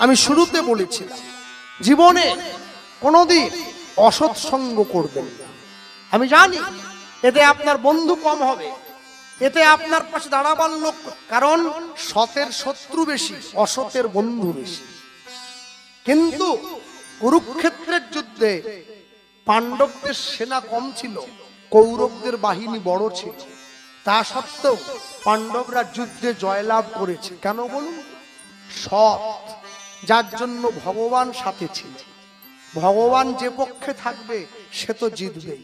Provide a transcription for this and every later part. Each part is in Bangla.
আমি শুরুতে বলেছিলাম জীবনে কোনোদিন অসৎ সঙ্গ করবেন না। আমি জানি এতে আপনার বন্ধু কম হবে, এতে আপনার পাশে দাঁড়াবার লোক, কারণ সতের শত্রু বেশি, অসতের বন্ধু বেশি। কিন্তু কুরুক্ষেত্রের যুদ্ধে পাণ্ডবদের সেনা কম ছিল, কৌরবদের বাহিনী বড় ছিল। তা সত্ত্বেও পাণ্ডবরা যুদ্ধে জয়লাভ করেছে। কেন বলুন? সৎ, যার জন্য ভগবান সাথে ছিল। ভগবান যে পক্ষে থাকবে সে তো জিতবেই।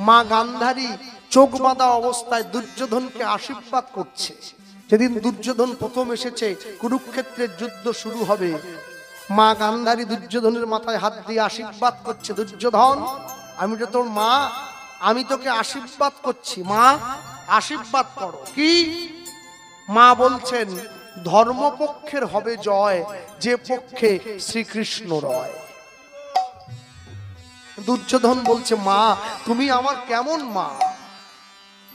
মা গান্ধারী চোখ বাঁধা অবস্থায় দুর্যোধনকে আশীর্বাদ করছে। যেদিন দুর্যোধন প্রথম এসেছে, কুরুক্ষেত্রের যুদ্ধ শুরু হবে, মা গান্ধারী দুর্যোধনের মাথায় হাত দিয়ে আশীর্বাদ করছে, দুর্যোধন আমি তো তোর মা, আমি তোকে আশীর্বাদ করছি, মা আশীর্বাদ করো। কি? মা বলছেন ধর্মপক্ষের হবে জয়, যে পক্ষে শ্রীকৃষ্ণ রয়। দুর্যোধন বলছে মা তুমি আমার কেমন মা?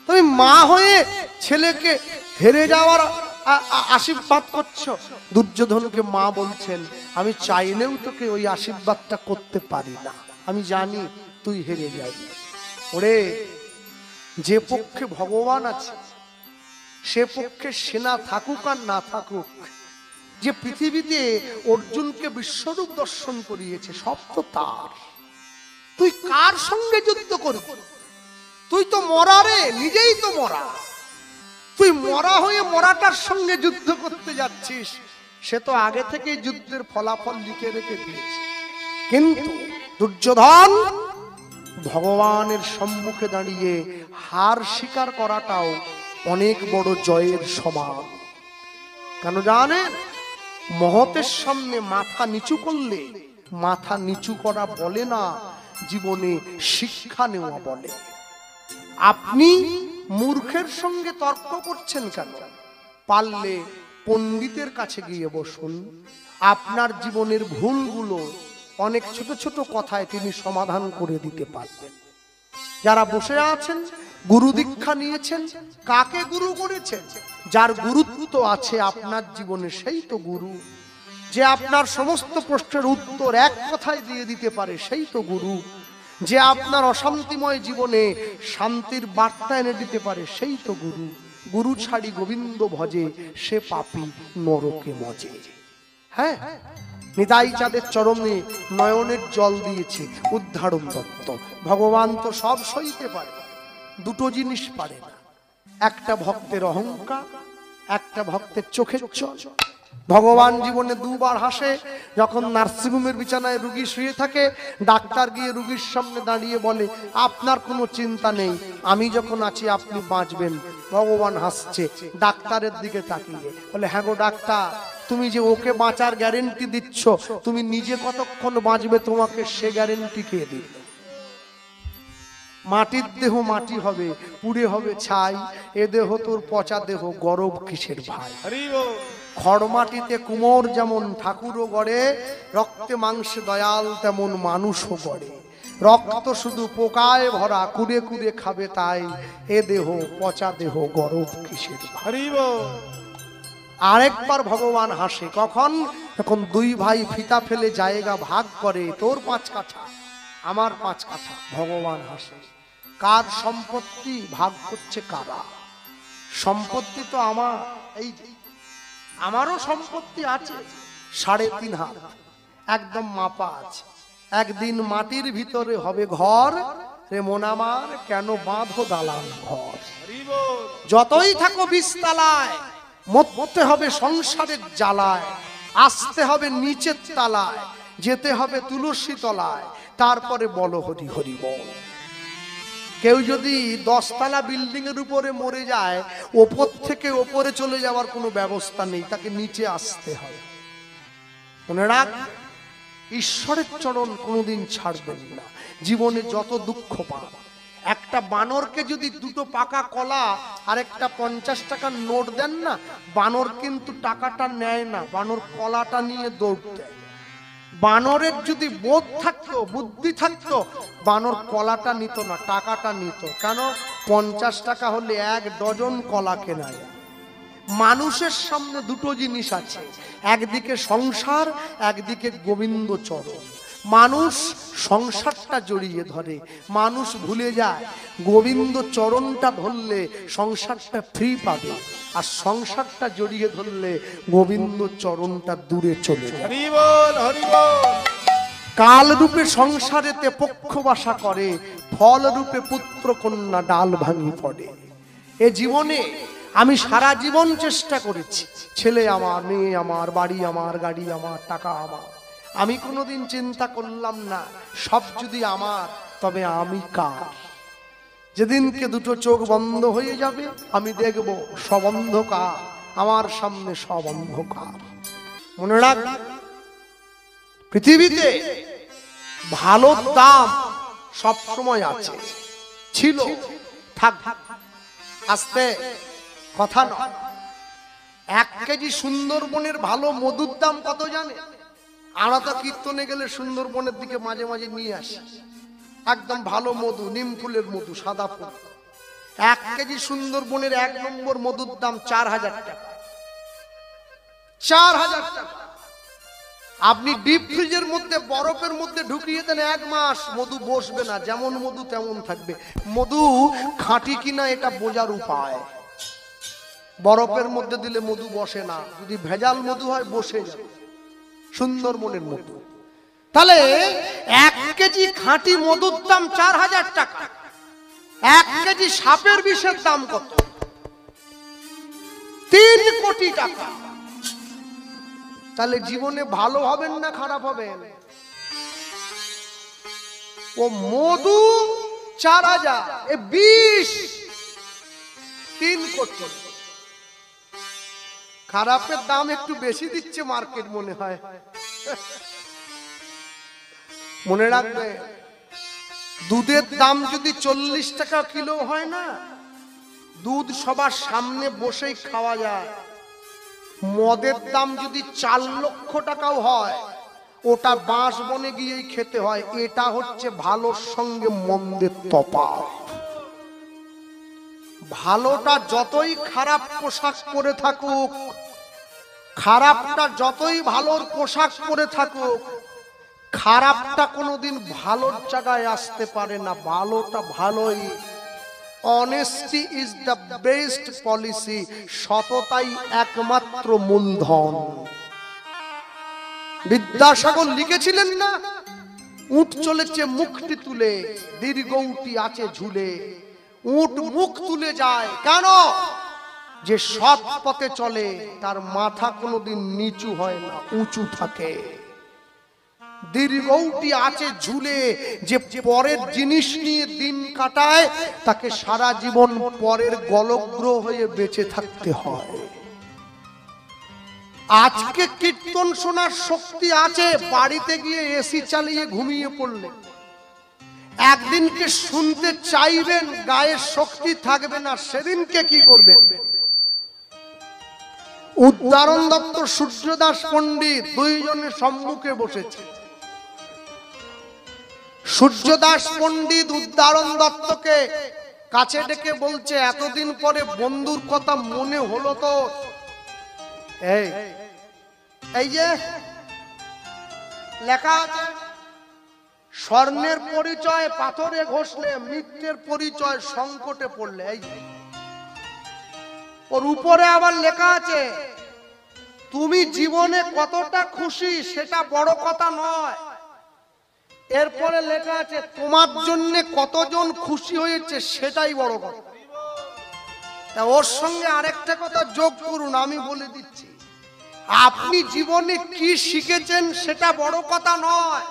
তুমি মা হয়ে ছেলেকে হেরে যাওয়ার আশীর্বাদ করছো। দুর্যোধনকে মা বলছেন আমি চাইলেও তোকে ওই আশীর্বাদটা করতে পারি না, আমি জানি তুই হেরে যাবি। ওরে, যে পক্ষে ভগবান আছে সে পক্ষে সেনা থাকুক আর না থাকুক, যে পৃথিবীতে অর্জুনকে বিশ্বরূপ দর্শন করিয়েছে সব তো তার। তুই কার সঙ্গে যুদ্ধ করবি? তুই তো মরা রে, নিজেই তো মরা। তুই মরা হয়ে মরাটার সঙ্গে যুদ্ধ করতে যাচ্ছিস, সে তো আগে থেকেই যুদ্ধের ফলাফল লিখে রেখে দিয়েছে। কিন্তু দুর্যোধন ভগবানের সম্মুখে দাঁড়িয়ে হার স্বীকার করাটাও অনেক বড় জয়ের সমান। কেন জানেন? মহতের সামনে মাথা নিচু করলে মাথা নিচু করা বলে না, জীবনে শিক্ষা নেওয়া বলে। আপনি মূর্খের সঙ্গে তর্ক করছেন কেন? পারলে পণ্ডিতের কাছে গিয়ে বসুন, আপনার জীবনের ভুলগুলো অনেক ছোট ছোট কথায় তিনি সমাধান করে দিতে পারবেন। যারা বসে আছেন গুরু দীক্ষা নিয়েছেন, কাকে গুরু করেছেন? যার গুরুত্ব আছে আপনার জীবনে সেই তো গুরু। যে আপনার সমস্ত প্রশ্নের উত্তর এক কথায় দিয়ে দিতে পারে সেই তো গুরু। যে আপনার অশান্তিময় জীবনে শান্তির বার্তা এনে দিতে পারে সেই তো গুরু। গুরু ছাড়ি গোবিন্দ ভজে, সে পাপী নরকে মজে। হ্যাঁ, নিতাই চাঁদের চরণে নয়নের জল দিয়েছে উদ্ধারণ দত্ত। ভগবান তো সব সইতে পারে, দুটো জিনিস পারে না, একটা ভক্তের অহংকার, একটা ভক্তের চোখের জল। ভগবান জীবনে দুবার হাসে। যখন নার্সিংহোমের বিছানায় রুগী শুয়ে থাকে, ডাক্তার গিয়ে রুগীর সামনে দাঁড়িয়ে বলে আপনার কোনো চিন্তা নেই, আমি যখন আছি আপনি বাঁচবেন। ভগবান হাসছে ডাক্তারের দিকে তাকিয়ে, বলে হ্যাঁ গো ডাক্তার, তুমি যে ওকে বাঁচার গ্যারেন্টি দিচ্ছ, তুমি নিজে কতক্ষণ বাঁচবে তোমাকে সে গ্যারেন্টি কে দিল? মাটির দেহ মাটি হবে, পুড়ে হবে ছাই, এ দেহ তোর পচা দেহ, গরব কিসের ভাই? খড় মাটিতে কুমোর যেমন ঠাকুরও গড়ে, রক্তে মাংসে দয়াল তেমন মানুষও গড়ে। রক্ত শুধু পোকায় ভরা, কুড়ে কুড়ে খাবে তাই, এ দেহ পচা দেহ, গরব কিসের ভাই? আরেকবার ভগবান হাসে, কখন? যখন দুই ভাই ফিতা ফেলে জায়গা ভাগ করে, তোর 5 কাঠা আমার 5 কাঠা। ভগবান হাসে, কার সম্পত্তি ভাগ করছে কারা? সম্পত্তি তো আমার, এই আমারও সম্পত্তি আছে 3.5 হাত, একদম মাপা আছে। একদিন মাটির ভিতরে হবে ঘর, রে মন আমার কেন বাঁধো দালান ঘর? যতই থাকো 20 তলায়, মরতে হবে সংসারের জ্বালায়, আসতে হবে নিচের তলায়, যেতে হবে তুলসী তলায়, তারপরে বলো হরি হরি বল। কেউ যদি 10 তলা বিল্ডিং এর উপরে মরে যায়, ওপর থেকে ওপরে চলে যাওয়ার কোনো ব্যবস্থা নেই, তাকে নিচে আসতে হয়। মনে রাখ, ঈশ্বরের চরণ কোনোদিন ছাড়বেন না। জীবনে যত দুঃখ পান, একটা বানরকে যদি 2টো পাকা কলা আর একটা 50 টাকার নোট দেন না, বানর কিন্তু টাকাটা নেয় না, বানর কলাটা নিয়ে দৌড় দেয়। বানরের যদি বোধ থাকতো, বুদ্ধি থাকতো, বানর কলাটা নিত না, টাকাটা নিত। কেন? 50 টাকা হলে 1 ডজন কলা কেনা যায়। মানুষের সামনে দুটো জিনিস আছে, একদিকে সংসার, একদিকে গোবিন্দ চরণ। মানুষ সংসারটা জড়িয়ে ধরে, মানুষ ভুলে যায় গোবিন্দ চরণটা ধরলে সংসারটা ফ্রি পাবে, আর সংসারটা জড়িয়ে ধরলে গোবিন্দ চরণটা দূরে চলে যায়। হরি বল, হরি বল। কাল রূপে সংসারেতে পক্ষ বাসা করে, ফল রূপে পুত্র কন্যা ডাল ভাঙি পড়ে। এ জীবনে আমি সারা জীবন চেষ্টা করেছি, ছেলে আমার, মেয়ে আমার, বাড়ি আমার, গাড়ি আমার, টাকা আমার। আমি কোনোদিন চিন্তা করলাম না সব যদি আমার, তবে আমি কার? যেদিনকে দুটো চোখ বন্ধ হয়ে যাবে আমি দেখব সব অন্ধকার, আমার সামনে সব অন্ধকার। মনে রাখ, পৃথিবীতে ভালো দাম সব সময় আছে, ছিল, থাক, আস্তে কথা নয়। 1 কেজি সুন্দরবনের ভালো মধুর দাম কত জানে? আমরা তো কীর্তনে গেলে সুন্দরবনের দিকে মাঝে মাঝে নিয়ে আসি, একদম ভালো মধু, নিম ফুলের মধু, সাদা ফুল। 1 কেজি সুন্দরবনের 1 নম্বর মধুর দাম 4000 টাকা। 4000 টাকা। আপনি ডিপ ফ্রিজের মধ্যে, বরফের মধ্যে ঢুকিয়ে দেন 1 মাস, মধু বসবে না, যেমন মধু তেমন থাকবে। মধু খাঁটি কিনা এটা বোঝার উপায়, বরফের মধ্যে দিলে মধু বসে না, যদি ভেজাল মধু হয় বসে যাবে। সুন্দরবনের মধু। তাহলে 1 কেজি খাঁটি মধুর দাম 4000 টাকা। 1 কেজি সাপের বিষের দাম কত? 3 কোটি টাকা। তাহলে জীবনে ভালো হবেন না খারাপ হবেন? ও মধু 4000, এ বিষ 3 কোটি। খারাপের দাম একটু বেশি দিচ্ছে মার্কেট মনে হয়। মনে রাখবে, দুধের দাম যদি 40 টাকা কিলো হয় না, দুধ সবার সামনে বসেই খাওয়া যায়। মদের দাম যদি 4 লক্ষ টাকাও হয়, ওটা বাঁশ বনে গিয়েই খেতে হয়। এটা হচ্ছে ভালোর সঙ্গে মন্দের তফাৎ। ভালোটা যতই খারাপ পোশাক পরে থাকুক, খারাপটা যতই ভালোর পোশাক পরে থাকুক, খারাপটা কোনোদিন ভালোর জায়গায় আসতে পারে না। ভালোটা ভালোই। Honesty is the best policy. সততাই একমাত্র মূলধন। বিদ্যাসাগর লিখেছিলেন না, উট চলেছে মুখটি তুলে, দীর্ঘ উটি আছে ঝুলে। উট মুখ তুলে যায় কেন? যে সৎ পথে চলে তার মাথা কোনোদিন নিচু হয় না, উঁচু থাকে। দীর্ঘটি আছে ঝুলে, যে পরের জিনিস নিয়ে দিন কাটায় তাকে সারা জীবন পরের গলগ্রহ হয়ে বেঁচে থাকতে হয়। আজকে কীর্তন শোনার শক্তি আছে, বাড়িতে গিয়ে এসি চালিয়ে ঘুমিয়ে পড়লে একদিনকে শুনতে চাইবেন, গায়ের শক্তি থাকবে না, সেদিনকে কি করবেন? উদাহরণ দত্ত, সূর্যদাস পণ্ডিত দুইজনের সম্মুখে বসেছে। সূর্যদাস পণ্ডিত উদাহরণ দত্তকে কাছে ডেকে বলছে, এতদিন পরে বন্ধুর কথা মনে হলো তো? এই যে লেখা আছে, স্বর্ণের পরিচয় পাথরে ঘষলে, মিথ্যের পরিচয় সংকটে পড়লে। এই ওর উপরে আবার লেখা আছে, তুমি জীবনে কতটা খুশি সেটা বড় কথা নয়। এরপরে লেখা আছে, তোমার জন্য কতজন খুশি হয়েছে সেটাই বড় কথা। তা ওর সঙ্গে আরেকটা কথা যোগ করুন, আমি বলে দিচ্ছি, আপনি জীবনে কি শিখেছেন সেটা বড় কথা নয়,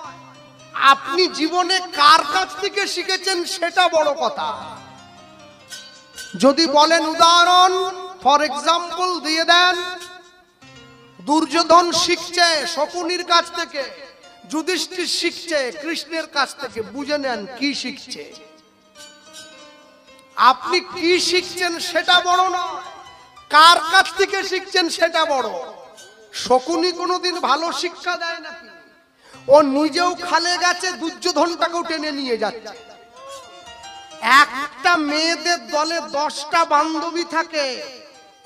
আপনি জীবনে কার কাছ থেকে শিখেছেন সেটা বড় কথা। যদি বলেন উদাহরণ, ফর এক্সাম্পল দিয়ে দেন, দুর্যোধন শিখছে শকুনির কাছ থেকে, যুধিষ্ঠির শিখছে কৃষ্ণের কাছ থেকে। বুঝে নেন কি শিখছে। আপনি কি শিখছেন সেটা বড় না, কার কাছ থেকে শিখছেন সেটা বড়। শকুনি কোনোদিন ভালো শিক্ষা দেয় নাকি? ও নিজেও খালে গেছে, দুর্যোধনটাকেও টেনে নিয়ে যাচ্ছে। একটা মেয়েদের দলে 10টা বান্ধবী থাকে,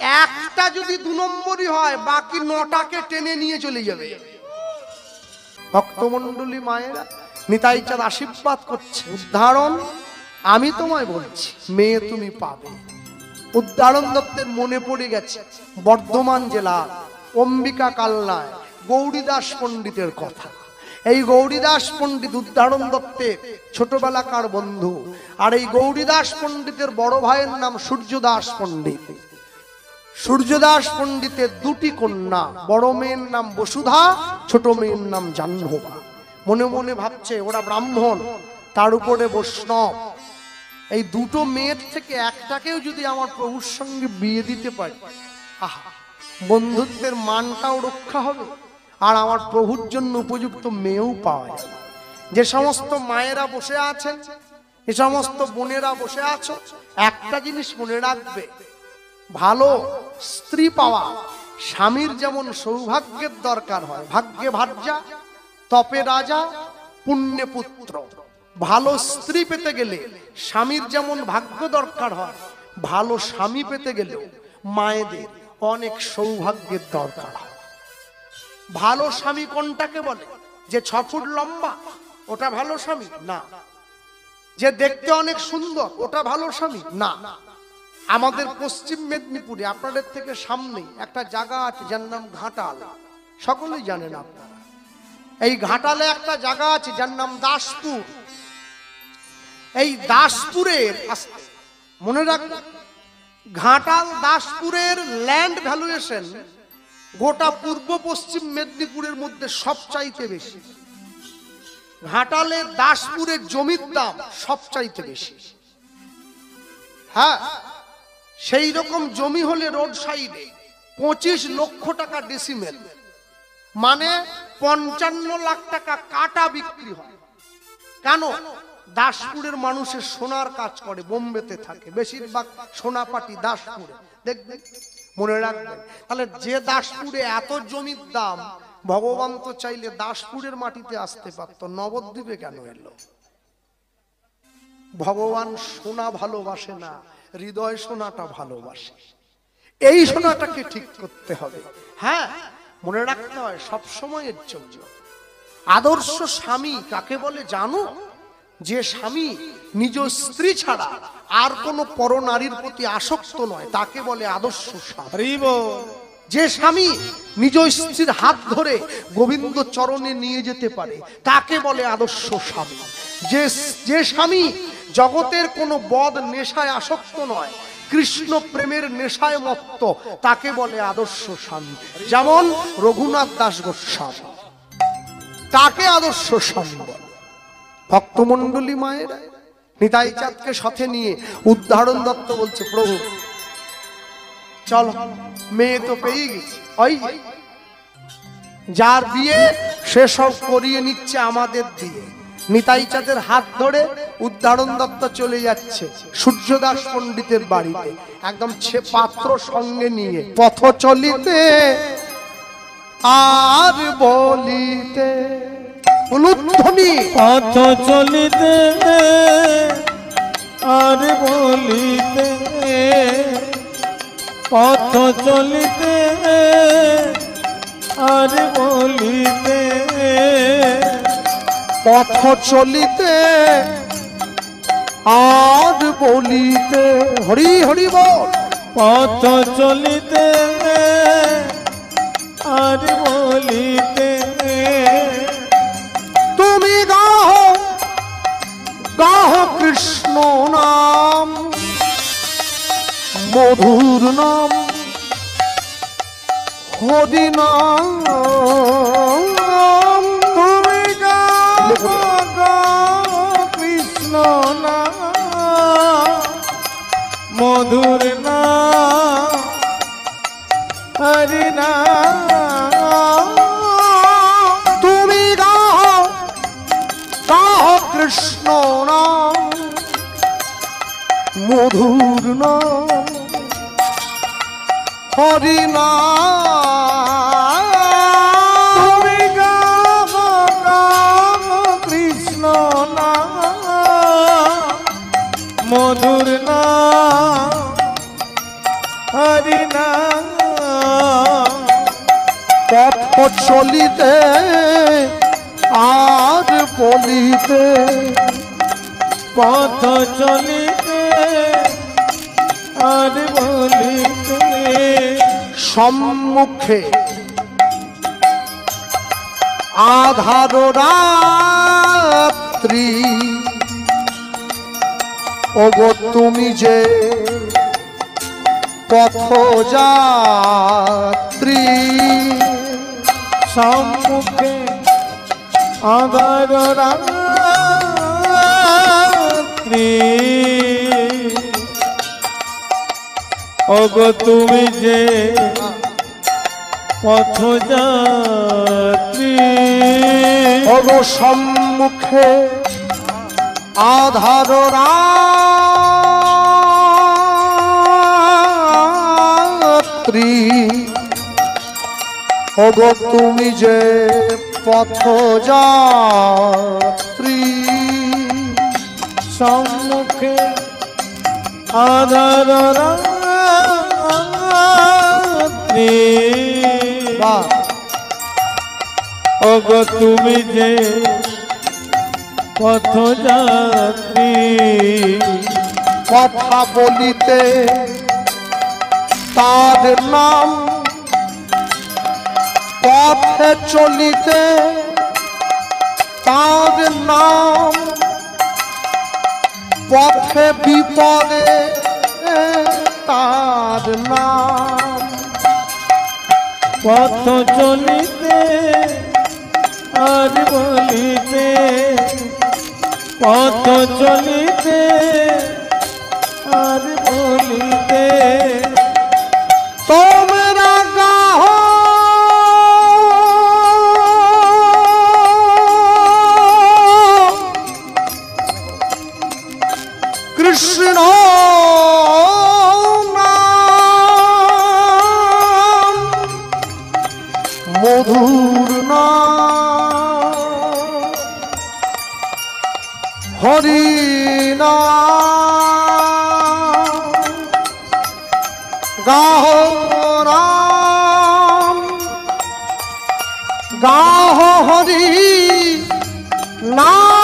একটা যদি 2 নম্বরই হয় বাকি 9টাকে টেনে নিয়ে চলে যাবে। ভক্তমণ্ডলী মায়েরা, নিতাই চাঁদ আশীর্বাদ করছে, উদাহরণ আমি তোমায় বলছি, মেয়ে তুমি পাবে। উদাহরণ দত্তের মনে পড়ে গেছে বর্ধমান জেলা অম্বিকা কালনায় গৌরীদাস পণ্ডিতের কথা। এই গৌরীদাস পণ্ডিত উদাহরণ দত্তের ছোটবেলাকার বন্ধু, আর এই গৌরীদাস পণ্ডিতের বড় ভাইয়ের নাম সূর্যদাস পণ্ডিত। সূর্যদাস পণ্ডিতের 2টি কন্যা, বড় মেয়ের নাম বসুধা, ছোট মেয়ের নাম জাহ্নবা। মনে মনে ভাবছে ওরা ব্রাহ্মণ, তার উপরে বৈষ্ণব, এই 2টো মেয়ের থেকে একটাকেও যদি আমার প্রভুর সঙ্গে বিয়ে দিতে পারি, আহা, বন্ধুত্বের মানটাও রক্ষা হবে, আর আমার প্রভুর জন্য উপযুক্ত মেয়েও পাওয়া যাবে। যে সমস্ত মায়েরা বসে আছেন, যে সমস্ত বোনেরা বসে আছো, একটা জিনিস মনে রাখবে, ভালো স্ত্রী পাওয়া স্বামীর যেমন সৌভাগ্যের দরকার হয়, ভাগ্যে ভার্যা তপে রাজা পুণ্যে পুত্র। ভালো স্ত্রী পেতে গেলে স্বামীর যেমন ভাগ্য দরকার হয়, ভালো স্বামী পেতে গেলেও মায়েদের অনেক সৌভাগ্যের দরকার হয়। ভালো স্বামী কোনটাকে বলে? যে 6 ফুট লম্বা ওটা ভালো স্বামী না, যে দেখতে অনেক সুন্দর ওটা ভালো স্বামী না। আমাদের পশ্চিম মেদিনীপুরে আপনাদের থেকে সামনে একটা জায়গা আছে যার নাম ঘাটাল, সকলেই জানেন আপনারা। এই ঘাটালে একটা জায়গা আছে যার নাম দাসপুর। এই দাসপুরের, মনে রাখবেন, ঘাটাল দাসপুরের ল্যান্ড ভ্যালুয়েশন গোটা পূর্ব পশ্চিম মেদিনীপুরের মধ্যে সবচাইতে বেশি। ঘাটালে দাসপুরের জমির দাম সবচাইতে বেশি। হ্যাঁ, সেই রকম জমি হলে রোড সাইডে 25 লক্ষ টাকা ডেসিমেল, মানে 55 লাখ টাকা কাটা বিক্রি হয়। কেন? দাসপুরের মানুষের সোনার কাজ করে, বোম্বেতে থাকে, বেশিরভাগ সোনাপাটি দাসপুরে, দেখবেন, মনে রাখবেন। তাহলে যে দাসপুরে এত জমির দাম, ভগবান তো চাইলে দাসপুরের মাটিতে আসতে পারত, নবদ্বীপে কেন এলো? ভগবান সোনা ভালোবাসে না, হৃদয় সোনাটা ভালোবাসে। এই সোনাটাকে ঠিক করতে হবে। হ্যাঁ, মনে রাখতে হয় সব সময়ের জন্য। আদর্শ স্বামী কাকে বলে জানো? যে স্বামী নিজ স্ত্রী ছাড়া আর কোন পরনারীর প্রতি আসক্ত নয়, তাকে বলে আদর্শ স্বামী। যে স্বামী নিজ স্ত্রীর হাত ধরে গোবিন্দ চরণে নিয়ে যেতে পারে, তাকে বলে আদর্শ স্বামী। যে স্বামী জগতের কোনো বদ নেশায় আসক্ত নয়, কৃষ্ণ প্রেমের নেশায় মত্ত, তাকে বলে আদর্শ স্বামী। যেমন রঘুনাথ দাস গোস্বামী, তাকে আদর্শ স্বামী বলে। ভক্তমণ্ডলী মায়েরা, নিতাই চাঁদকে সাথে নিয়ে উদাহরণ দত্ত বলছে, প্রভু চলো, মেয়ে তো পেয়ে গেছি, ওই যার বিয়ে সে সব করিয়ে নিচ্ছে আমাদের দিয়ে। নিতাই চাঁদের হাত ধরে উদাহরণ দত্ত চলে যাচ্ছে সূর্যদাস পণ্ডিতের বাড়িতে, একদম পাত্র সঙ্গে নিয়ে। পথ চলিতে আর বলিতে, উলুধ্বনি, পথ চলিতে আর বলিতে, পথ চলিতে আর বলিতে, পথ চলিতে আর বলিতে, হরি হরি বল। পথ চলিতে আর বলিতে, তুমি গাহ গাহ কৃষ্ণ নাম, মধুর নাম, হরি নাম। তুমি কৃষ্ণ নাম, মধুর নাম, হরি নাম। তুমি গাহ গাহ কৃষ্ণ নাম, মধুর নাম, হরি নাম। তুমি গাও কৃষ্ণ নাম, মধুর নাম, হরি নাম। বলিতে আর বলিতে পথ চলিতে আর বলিতে সম্মুখে আধার রাত্রি ওগো তুমি যে পথযাত্রী সম্মুখে আধার রাত্রি ওগো তুমি যে পথযাত্রী ওগো সম্মুখে আধার রাত্রি ওগো তুমি যে পথযাত্রী সম্মুখে আধার রাত্রি বাহ ওগো তুমি যে পথযাত্রী কথা বলিতে তার নাম পথে চলিতে তার নাম পথে বিপদে তার নাম পথ চলিতে আর বলিতে পথ চলিতে আর বলিতে তোমরা গাহো কৃষ্ণ নাম মধুর নাম হরি নাম গাহো রাম গাহো হরি নাম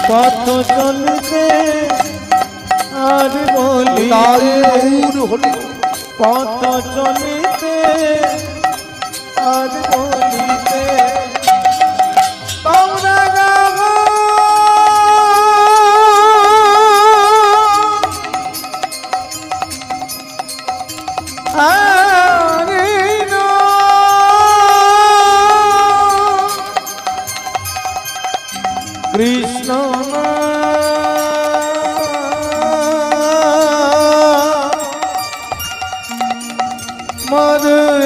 পথ চলিতে আর তাই বলিতে হরি পথ চলিতে আর বলিতে তোমরা গাও হরি নাম কৃষ্ণ মধুর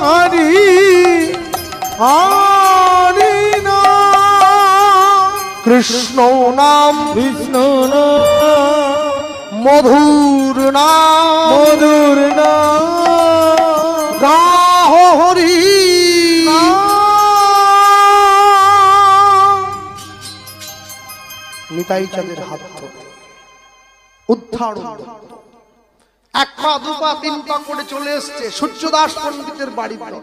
হরি হরি নাম কৃষ্ণ নাম কৃষ্ণ মধুর নাম মধুর নাম গাহো হরি নিতাই চাঁদের হাত ধরে উদ্ধার এক পা দু পা তিন পা করে চলে এসছে সূর্যদাস পণ্ডিতের বাড়িতে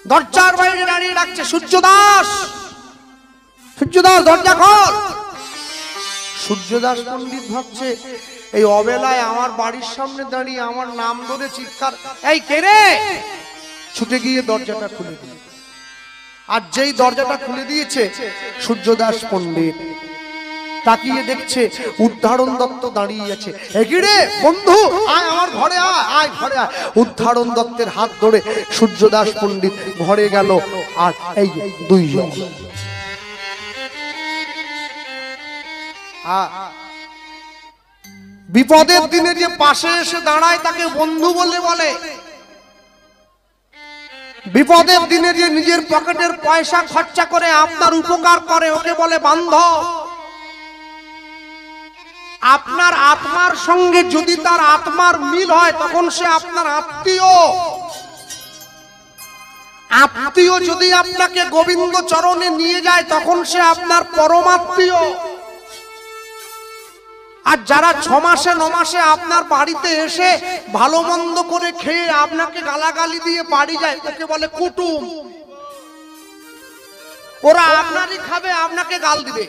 দরজার বাইরে দাঁড়িয়ে ডাকছে সূর্যদাস সূর্যদাস দরজা খোল সূর্যদাস পণ্ডিত ভাবছে এই অবেলায় আমার বাড়ির সামনে দাঁড়িয়ে আমার নাম ধরে চিৎকার এই কে রে ছুটে গিয়ে দরজাটা খুলে দিল আর যেই দরজাটা খুলে দিয়েছে সূর্যদাস পণ্ডিত তাকিয়ে দেখছে উদ্ধারণ দত্ত দাঁড়িয়ে আছে এগিরে বন্ধু আয় আমার ঘরে আয় আয় ঘরে আয় উদ্ধারণ দত্তের হাত ধরে সূর্যদাস পণ্ডিত ঘরে গেল আর এই দুইজন বিপদের দিনে যে পাশে এসে দাঁড়ায় তাকে বন্ধু বলে বলে বিপদের দিনে যে নিজের পকেটের পয়সা খরচা করে আপনার উপকার করে ওকে বলে বান্ধব আপনার আত্মার সঙ্গে যদি তার আত্মার মিল হয় তখন সে আপনার আত্মীয় আত্মীয় যদি আপনাকে গোবিন্দ চরণে নিয়ে যায় তখন সে আপনার পরমাত্মীয়। আর যারা 6 মাসে 9 মাসে আপনার বাড়িতে এসে ভালো মন্দ করে খেয়ে আপনাকে গালাগালি দিয়ে বাড়ি যায়, ওকে বলে কুটুম। ওরা আপনারই খাবে, আপনাকে গাল দিবে।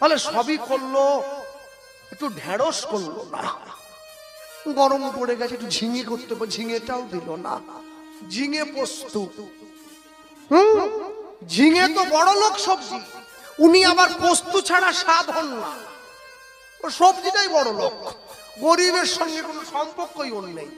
বলে সবই করলো, একটু ঢেঁড়স করলো না, গরম পড়ে গেছে একটু ঝিঙে করতে, ঝিঙেটাও দিল না, ঝিঙে পোস্ত। ঝিঙে তো বড় লোক সবজি, উনি আবার পোস্ত ছাড়া স্বাদ হন না। ও সবজিটাই বড় লোক, গরিবের সঙ্গে কোনো সম্পর্কই ওর নেই।